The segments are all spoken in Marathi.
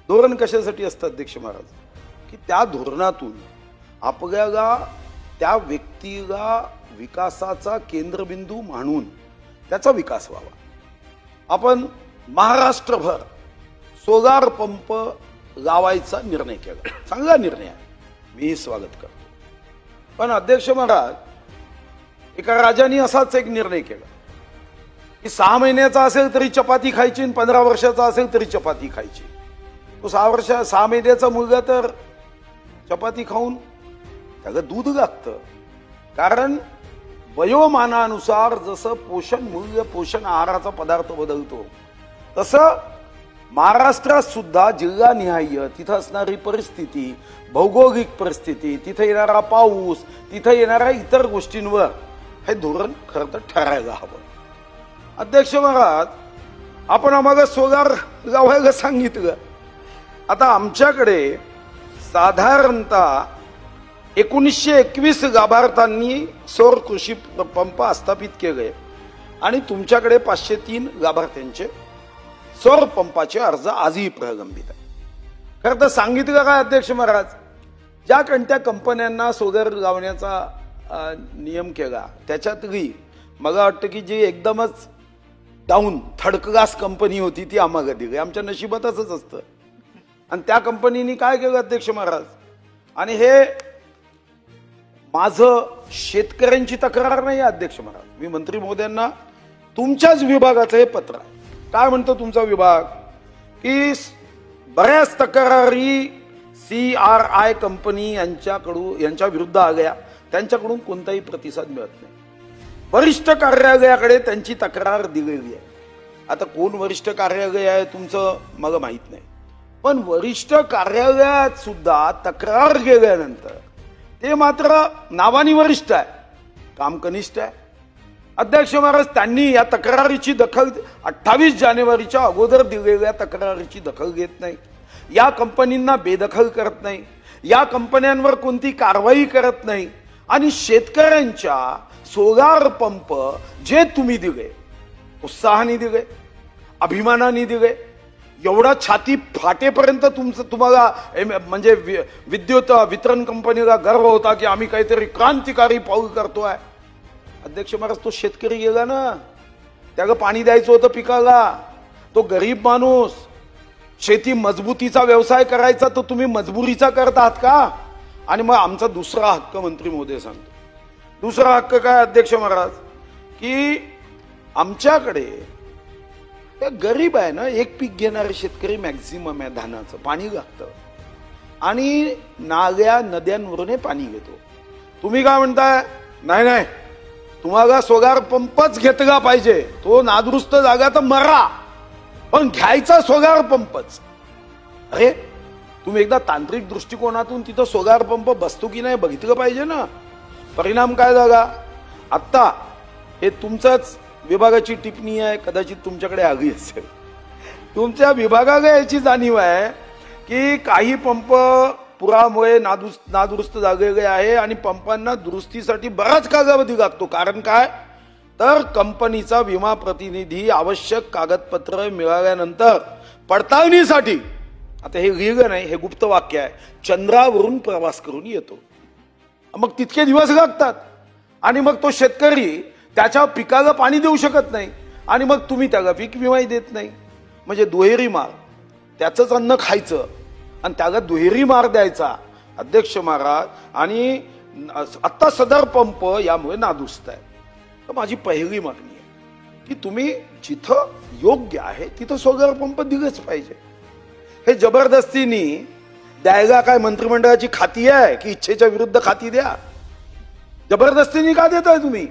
धोरण कशासाठी असतं अध्यक्ष महाराज, की त्या धोरणातून आपल्याला त्या व्यक्तीला विकासाचा केंद्रबिंदू मानून त्याचा विकास व्हावा. आपण महाराष्ट्रभर सोलार पंप लावायचा निर्णय केला, चांगला निर्णय आहे, मी स्वागत करतो. पण अध्यक्ष महाराज, एका राजाने असाच एक निर्णय केला की 6 महिन्याचा असेल तरी चपाती खायची आणि 15 वर्षाचा असेल तरी चपाती खायची. तो 6 महिन्याचा मुलगा तर चपाती खाऊन त्याला दूध लागतं, कारण वयोमानानुसार जसं पोषण मूल्य पोषण आहाराचा पदार्थ बदलतो तसं महाराष्ट्रात सुद्धा जिल्हानिहाय तिथं असणारी परिस्थिती, भौगोलिक परिस्थिती, तिथे येणारा पाऊस, तिथे येणाऱ्या इतर गोष्टींवर हे धोरण खरं तर ठरायला हवं. अध्यक्ष महाराज, आपण आम्हाला सोलार लावायला सांगितलं. आता आमच्याकडे साधारणतः 1921 लाभार्थ्यांनी सौर कृषी पंप स्थापित केले आणि तुमच्याकडे 503 लाभार्थ्यांचे सौर पंपाचे अर्ज आजही प्रलंबित आहे. खरं तर सांगितलं काय अध्यक्ष महाराज, ज्या कोणत्या कंपन्यांना सोलर लावण्याचा नियम केला त्याच्यातली मला वाटतं की जी एकदमच डाऊन थर्ड क्लास कंपनी होती ती आम्हाला दिली. आमच्या नशिबात असंच असतं. आणि त्या कंपनीने काय केलं अध्यक्ष महाराज, आणि हे माझं शेतकऱ्यांची तक्रार नाही अध्यक्ष महाराज, मी मंत्री महोदयांना तुमच्याच विभागाचं हे पत्र आहे. काय म्हणतो तुमचा विभाग की बऱ्याच तक्रारी CRI कंपनी यांच्या विरुद्ध आल्या, त्यांच्याकडून कोणताही प्रतिसाद मिळत नाही. वरिष्ठ कार्यालयाकडे त्यांची तक्रार दिलेली आहे. आता कोण वरिष्ठ कार्यालय आहे तुमचं मला माहित नाही, पण वरिष्ठ कार्यालयात सुद्धा तक्रार गेल्यानंतर ते मात्र नावानी वरिष्ठ आहे, काम कनिष्ठ आहे. अध्यक्ष महाराज, त्यांनी या तक्रारीची दखल 28 जानेवारीच्या अगोदर दिलेल्या तक्रारीची दखल घेत नाही, या कंपनींना बेदखल करत नाही, या कंपन्यांवर कोणती कारवाई करत नाही. आणि शेतकऱ्यांच्या सोलार पंप जे तुम्ही दिले, उत्साहाने दिले, अभिमानाने दिले, एवढा छाती फाटेपर्यंत तुम्हाला म्हणजे विद्युत वितरण कंपनीला गर्व होता की आम्ही काहीतरी क्रांतिकारी पाऊल करतोय. अध्यक्ष महाराज, तो शेतकरी गेला ना, त्याला पाणी द्यायचं होतं पिकाला, तो गरीब माणूस, शेती मजबूतीचा व्यवसाय करायचा तो तुम्ही मजबुरीचा करत आहात का. आणि मग आमचा दुसरा हक्क मंत्री महोदय सांगतो, दुसरा हक्क काय अध्यक्ष महाराज, की आमच्याकडे गरीब आहे ना, एक पीक घेणारे शेतकरी मॅक्झिमम आहे, धानाचं पाणी लागतं आणि नाल्या नद्यांवरून हे पाणी घेतो. तुम्ही काय म्हणताय, नाही नाही तुम्हाला सोलार पंपच घेतला पाहिजे, तो नादुरुस्त जागा तर मरा पण घ्यायचा सोलार पंपच. अरे तुम्ही एकदा तांत्रिक दृष्टिकोनातून तिथं सोलार पंप बसतो की नाही बघितलं पाहिजे ना. परिणाम काय झाला, आत्ता हे तुमचाच विभागाची टिप्पणी आहे, कदाचित तुमच्याकडे आली असेल, तुमच्या विभागाला याची जाणीव आहे की काही पंप पुरामुळे नादुरुस्त झालेले आहे आणि पंपांना दुरुस्तीसाठी बराच कालावधी लागतो. कारण काय तर कंपनीचा विमा प्रतिनिधी आवश्यक कागदपत्र मिळाल्यानंतर पडताळणीसाठी, आता हे लिहिलं नाही, हे गुप्त वाक्य आहे, चंद्रावरून प्रवास करून येतो. मग तितके दिवस लागतात आणि मग तो शेतकरी त्याच्या पिकाला पाणी देऊ शकत नाही आणि मग तुम्ही त्याला पीक विमाही देत नाही. म्हणजे दुहेरी मार, त्याचंच अन्न खायचं आणि त्याला दुहेरी मार द्यायचा अध्यक्ष महाराज. आणि आत्ता सदर पंप यामुळे नादुरुस्त आहे. तर माझी पहिली मागणी आहे की तुम्ही जिथं योग्य आहे तिथं सोलार पंप दिलेच पाहिजे. हे जबरदस्तीने द्यायला काय मंत्रिमंडळाची खाती आहे की इच्छेच्या विरुद्ध खाती द्या, जबरदस्तीने का देताय तुम्ही,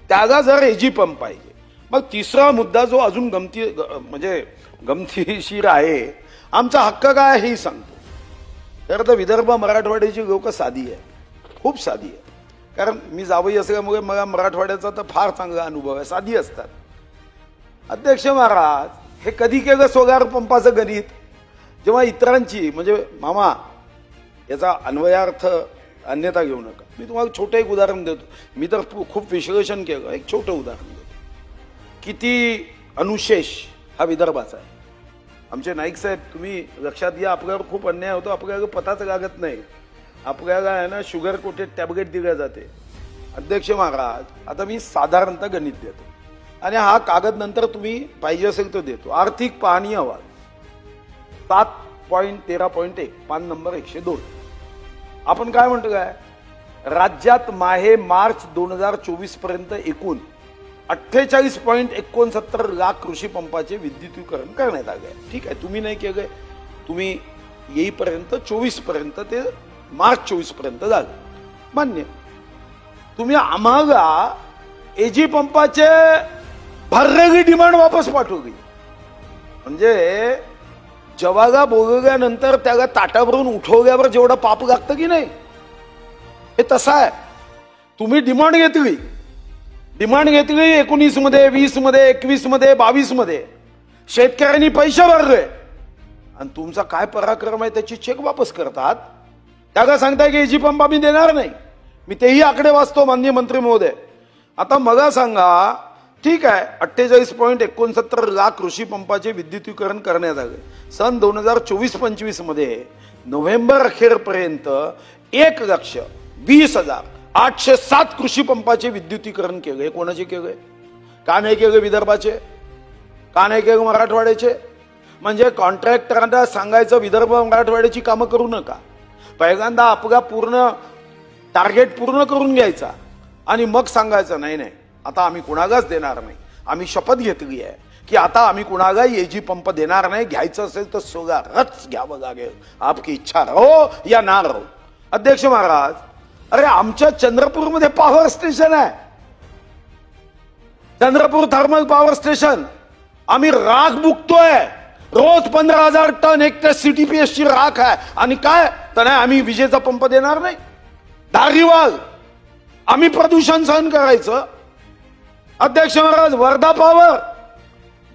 त्याला जर एजी पंप पाहिजे. मग तिसरा मुद्दा जो अजून गमतीशीर आहे, आमचा हक्क काय हेही सांगतो. तर विदर्भ मराठवाड्याची लोक साधी आहे, खूप साधी आहे. कारण मी जावई असल्यामुळे मला मराठवाड्याचा तर फार चांगला अनुभव आहे, साधी असतात. अध्यक्ष महाराज, हे कधी केलं सोलार पंपाचं गणित, जेव्हा इतरांची म्हणजे मामा याचा अन्वयार्थ अन्यथा घेऊ नका. मी तुम्हाला छोटं एक उदाहरण देतो, मी तर खूप विश्लेषण केलं, एक छोटं उदाहरण देतो. किती अनुशेष हा विदर्भाचा आहे. आमचे नाईक साहेब तुम्ही लक्षात घ्या, आपल्यावर खूप अन्याय होतो, आपल्याला पताच लागत नाही, आपल्याला आहे ना शुगर कोटेड टॅबलेट दिल्या जाते. अध्यक्ष महाराज, आता मी साधारणतः गणित देतो आणि हा कागद नंतर तुम्ही पाहिजे असेल तो देतो. आर्थिक पाहणी अहवाल 7.13.1 पान नंबर 102. आपण काय म्हणतो काय, राज्यात मार्च 2024 पर्यंत एकूण 48.69 लाख कृषी पंपाचे विद्युतीकरण करण्यात आले. ठीक आहे, तुम्ही नाही केलंय, तुम्ही येईपर्यंत 24 पर्यंत ते मार्च 24 पर्यंत झालं, मान्य. तुम्ही आम्हाला एजी पंपाचे भरलेली डिमांड वापस पाठवली, म्हणजे जवागा बोलल्यानंतर त्याला ताटाभरून उठवल्यावर जेवढं पाप लागतं की नाही, हे तसं आहे. तुम्ही डिमांड घेतली 19 मध्ये, 20 मध्ये, 21 मध्ये, 22 मध्ये, शेतकऱ्यांनी पैसे भरले आणि तुमचा काय पराक्रम आहे त्याची चेक वापस करतात. त्याला सांगताय की एजी पंप आम्ही देणार नाही. मी तेही आकडे वाचतो माननीय मंत्री महोदय. आता मला सांगा, ठीक आहे, 48.69 लाख कृषी पंपाचे विद्युतीकरण करण्यात आले. सन 2024-25 मध्ये नोव्हेंबर अखेरपर्यंत 1,20,807 कृषी पंपाचे विद्युतीकरण केले. कोणाचे केले? का नाही केले विदर्भाचे? का नाही केले मराठवाड्याचे? म्हणजे कॉन्ट्रॅक्टरांना सांगायचं विदर्भ मराठवाड्याची कामं करू नका, पहिल्यांदा आपला पूर्ण टार्गेट पूर्ण करून घ्यायचा आणि मग सांगायचं नाही नाही आता आम्ही कुणालाच देणार नाही. आम्ही शपथ घेतली आहे की आता आम्ही कुणाला एजी पंप देणार नाही. घ्यायचं असेल तर सोगारच घ्यावं लागेल, आपकी इच्छा रहो या ना रहो. अध्यक्ष महाराज, अरे आमच्या चंद्रपूरमध्ये पॉवर स्टेशन आहे, चंद्रपूर थर्मल पॉवर स्टेशन. आम्ही राख बुकतोय रोज 15,000 टन एक CTPS ची राख आहे. आणि काय तर नाही आम्ही विजेचा पंप देणार नाही. धारीवाल आम्ही प्रदूषण सहन करायचं. अध्यक्ष महाराज, वर्धा पॉवर,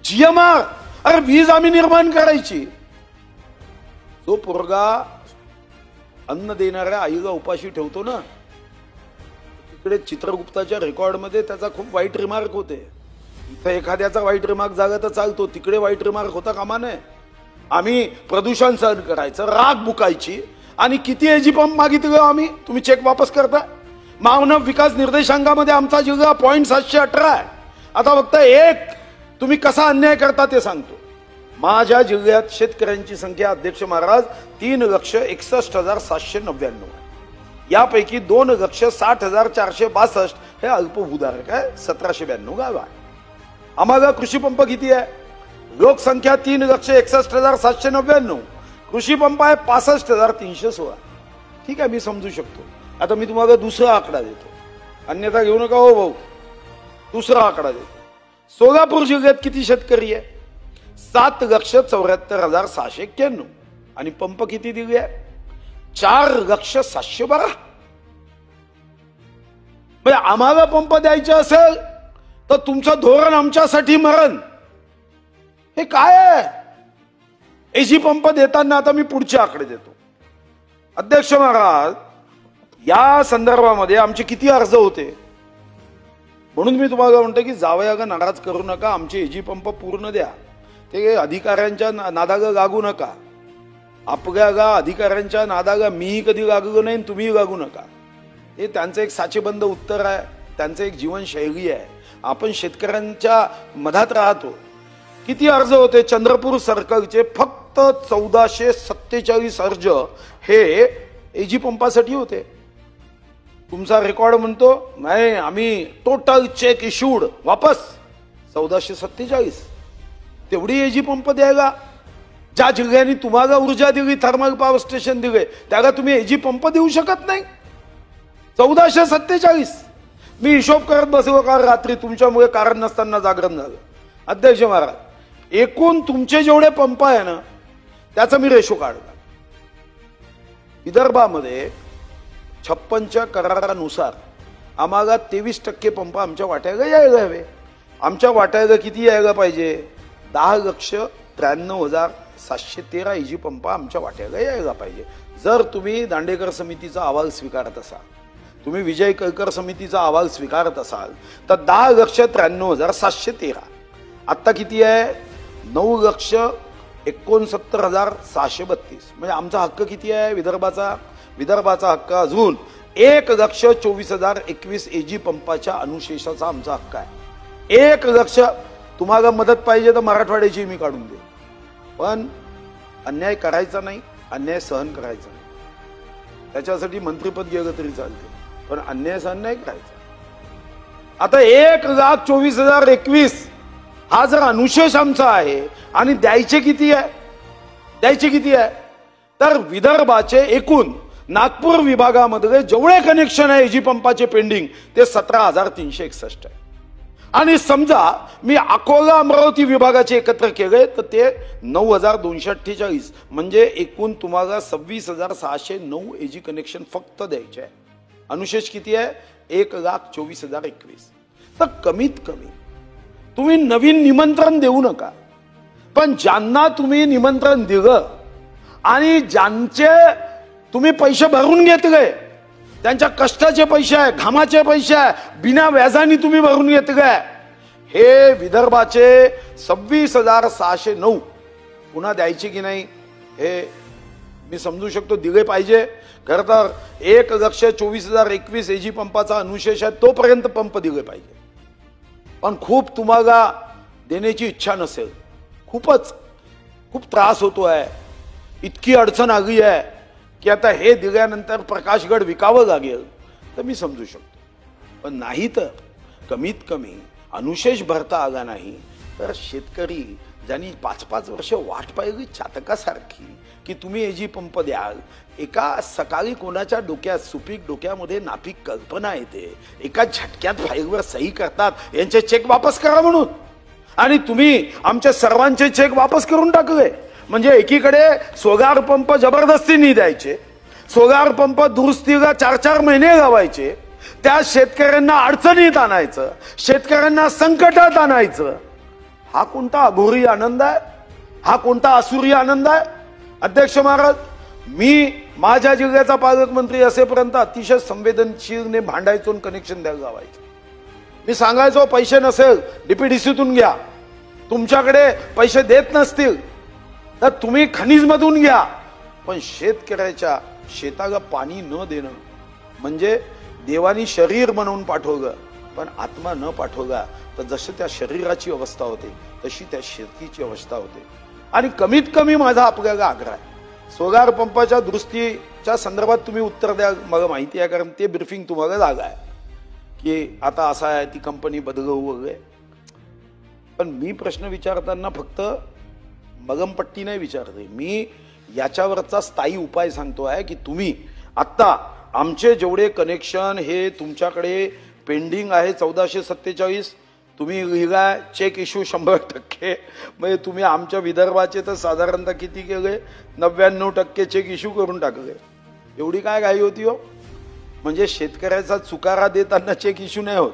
GMR, अरे वीज आम्ही निर्माण करायची. जो पोरगा अन्न देणाऱ्या आईला उपाशी ठेवतो ना, तिकडे चित्रगुप्ताच्या रेकॉर्डमध्ये त्याचा खूप वाईट रिमार्क होते. इथं एखाद्याचा वाईट रिमार्क झाला तर चालतो, तिकडे वाईट रिमार्क होता कामा नये. आम्ही प्रदूषण सहन करायचं, राख बुकायची आणि किती एजी पंप मागितलं आम्ही, तुम्ही चेक वापस करता. मानव विकास निर्देशांकामध्ये आमचा जिल्हा 718 आहे. आता फक्त एक तुम्ही कसा अन्याय करता ते सांगतो. माझ्या जिल्ह्यात शेतकऱ्यांची संख्या अध्यक्ष महाराज 3,61,799 आहे. यापैकी 2,60,462 हे अल्पभूधारक आहे, 1,792 गाव आहे. आम्हाला कृषी पंप किती आहे? लोकसंख्या 3,61,799, कृषी पंप आहे 65,316. ठीक आहे, मी समजू शकतो. आता मी तुम्हाला दुसरा आकडा देतो, अन्यथा घेऊ नका हो भाऊ. दुसरा आकडा देतो. सोलापूर जिल्ह्यात किती शेतकरी आहे? 7,74,691 आणि पंप किती दिले आहे? 4,07,12. म्हणजे आम्हाला पंप द्यायचे असेल तर तुमचं धोरण आमच्यासाठी मरण. हे काय आहे? एजी पंप देताना आता मी पुढचे आकडे देतो. अध्यक्ष महाराज, या संदर्भामध्ये आमचे किती अर्ज होते, म्हणून मी तुम्हाला म्हणतो की जावयाला नाराज करू नका, आमचे एजी पंप पूर्ण द्या. ते अधिकाऱ्यांच्या नादाला लागू नका. आपल्याला अधिकाऱ्यांच्या नादाला मीही कधी लागलो नाही, तुम्हीही लागू नका. हे त्यांचं एक साचेबंद उत्तर आहे, त्यांचं एक जीवनशैली आहे. आपण शेतकऱ्यांच्या मधात राहतो. किती अर्ज होते? चंद्रपूर सर्कलचे फक्त 1,447 अर्ज हे एजी पंपासाठी होते. तुमचा रेकॉर्ड म्हणतो नाही आम्ही टोटल चेक इश्यूड वापस 1,447. तेवढी एजी पंप द्यायला ज्या जिल्ह्यांनी तुम्हाला ऊर्जा दिली, थर्मल पॉवर स्टेशन दिले, त्याला तुम्ही एजी पंप देऊ शकत नाही. 1,447. मी हिशोब करत बसलो काल रात्री, तुमच्यामुळे कारण नसताना जागरण झालं. अध्यक्ष महाराज, एकूण तुमचे जेवढे पंप आहे ना त्याचा मी रेशो काढला. विदर्भामध्ये 56च्या करारानुसार आम्हाला 23% पंप आमच्या वाट्याला यायला हवे. आमच्या वाट्याला किती यायला पाहिजे? 10,93,713 एजी पंप आमच्या वाट्याला यायला पाहिजे. जर तुम्ही दांडेकर समितीचा अहवाल स्वीकारत असाल, तुम्ही विजय केळकर समितीचा अहवाल स्वीकारत असाल तर 10,93,713. आता किती आहे? 69,632 म्हणजे आमचा हक्क किती आहे विदर्भाचा हक्क अजून 1,24,021 एजी पंपाच्या अनुशेषाचा आमचा हक्क आहे। 1 लक्ष तुम्हाला मदत पाहिजे तर मराठवाड्याची मी काढून देईन, पण अन्याय करायचा नाही, अन्याय सहन करायचा नाही। त्याच्यासाठी मंत्रिपद गेलं तरी चालते, पण अन्याय सहन नाही करायचा। आता 1,24,021 हा जर अनुशेष आमचा आहे आणि द्यायचे किती आहे तर विदर्भाचे एकूण नागपूर विभागामध्ये जेवढे कनेक्शन आहे एजी पंपाचे पेंडिंग ते 17,361 आहे। आणि समजा मी अकोला अमरावती विभागाचे एकत्र केले तर ते 9,248 म्हणजे एकूण तुम्हाला 26,609 एजी कनेक्शन फक्त द्यायचे आहे। अनुशेष किती आहे 1,24,021। तर कमीत कमी तुम्ही नवीन निमंत्रण देऊ नका, पण ज्यांना तुम्ही निमंत्रण दिलं आणि ज्यांचे तुम्ही पैसे भरून घेतले, त्यांच्या कष्टाचे पैसे आहे, घामाचे पैसे आहे, बिना व्याजाने तुम्ही भरून घेतले, हे विदर्भाचे 26,609 पुन्हा द्यायचे की नाही हे मी समजू शकतो, दिले पाहिजे। खरं तर 1,24,021 एजी पंपाचा अनुशेष आहे तोपर्यंत पंप दिले पाहिजे, पण खूप तुम्हाला देण्याची इच्छा नसेल, खूप त्रास होतोय, इतकी अडचण आली आहे की आता हे दिल्यानंतर प्रकाशगड विकावं लागेल तर मी समजू शकतो, पण नाही तर कमीत कमी अनुशेष भरता आला नाही तर शेतकरी ज्यांनी 5-5 वर्ष वाट पाहिली चातकासारखी की तुम्ही एजी पंप द्याल, एका सकाळी कोणाच्या डोक्यात सुपीक डोक्यामध्ये नापीक कल्पना येते, एका झटक्यात फाईलवर सही करतात यांचे चेक वापस करा म्हणून, आणि तुम्ही आमच्या सर्वांचे चेक वापस करून टाकले। म्हणजे एकीकडे सोलार पंप जबरदस्तीने द्यायचे, सोलार पंप दुरुस्तीला 4-4 महिने लावायचे, त्या शेतकऱ्यांना अडचणीत आणायचं, शेतकऱ्यांना संकटात आणायचं, हा कोणता अघोरी आनंद आहे, हा कोणता असुरी आनंद आहे? अध्यक्ष महाराज, मी माझ्या जिल्ह्याचा पालकमंत्री असेपर्यंत अतिशय संवेदनशीलने भांडायचो, कनेक्शन द्यायला लावायचं। मी सांगायचो पैसे नसेल डीपीडीसीतून घ्या, तुमच्याकडे पैसे देत नसतील तर तुम्ही खनिज मधून घ्या, पण शेतकऱ्याच्या शेताला पाणी न देणं म्हणजे देवानी शरीर म्हणून पाठवलं पण आत्मा न पाठवला तर जशी त्या शरीराची अवस्था होते तशी त्या शेतीची अवस्था होते। आणि कमीत कमी माझा आपल्याला आग्रह आहे, सोलार पंपाच्या दुरुस्तीच्या संदर्भात तुम्ही उत्तर द्या, मला माहिती आहे कारण ते ब्रीफिंग तुम्हाला जागा आहे की आता असा आहे ती कंपनी बदलू वगैरे, पण मी प्रश्न विचारताना फक्त मगमपट्टी नाही विचारते, मी याच्यावरचा स्थायी उपाय सांगतो आहे की तुम्ही आता आमचे जेवढे कनेक्शन हे तुमच्याकडे पेंडिंग आहे 1447, तुम्ही लिहिलाय चेक इश्यू 100%, म्हणजे तुम्ही आमच्या विदर्भाचे तर साधारणतः किती केले 99% चेक इश्यू करून टाकले। एवढी काय घाई होती हो? म्हणजे शेतकऱ्याचा चुकारा देताना चेक इश्यू नाही होत,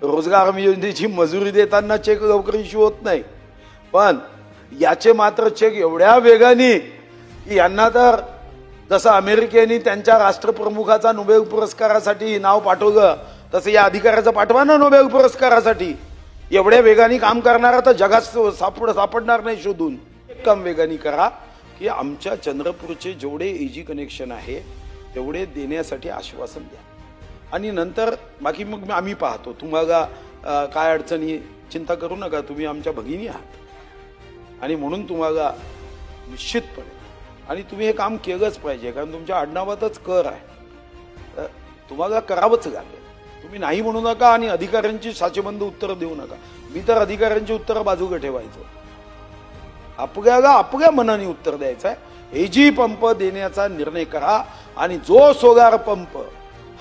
रोजगार योजनेची मजुरी देताना चेक लवकर इश्यू होत नाही, पण याचे मात्र चेक एवढ्या वेगाने की यांना तर जसं अमेरिकेने त्यांच्या राष्ट्रप्रमुखाचा नोबेल पुरस्कारासाठी नाव पाठवलं तसं या अधिकाऱ्याचं पाठवा ना नोबेल पुरस्कारासाठी। एवढ्या वेगाने काम करणारा तर जगात सापडणार नाही शोधून। एक काम वेगाने करा की आमच्या चंद्रपूरचे जेवढे एजी कनेक्शन आहे तेवढे देण्यासाठी आश्वासन द्या, आणि नंतर बाकी मग आम्ही पाहतो, तुम्हाला काय अडचणी चिंता करू नका, तुम्ही आमच्या भगिनी आहात आणि म्हणून तुम्हाला निश्चितपणे, आणि तुम्ही हे काम केलंच पाहिजे कारण तुमच्या आडनावातच कर आहे, तुम्हाला करावंच लागेल। तुम्ही नाही म्हणू नका आणि अधिकाऱ्यांची साचेबंद उत्तर देऊ नका, मी तर अधिकाऱ्यांची उत्तर बाजूला ठेवायचं, आपल्याला आपल्या मनाने उत्तर द्यायचं आहे। एजी पंप देण्याचा निर्णय करा आणि जो सोलार पंप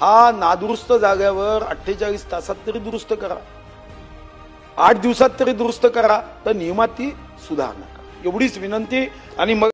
हा नादुरुस्त जाग्यावर 48 तासात तरी दुरुस्त करा, 8 दिवसात तरी दुरुस्त करा, तर नियमात ती सुधारणा करा, एवढीच विनंती। आणि मग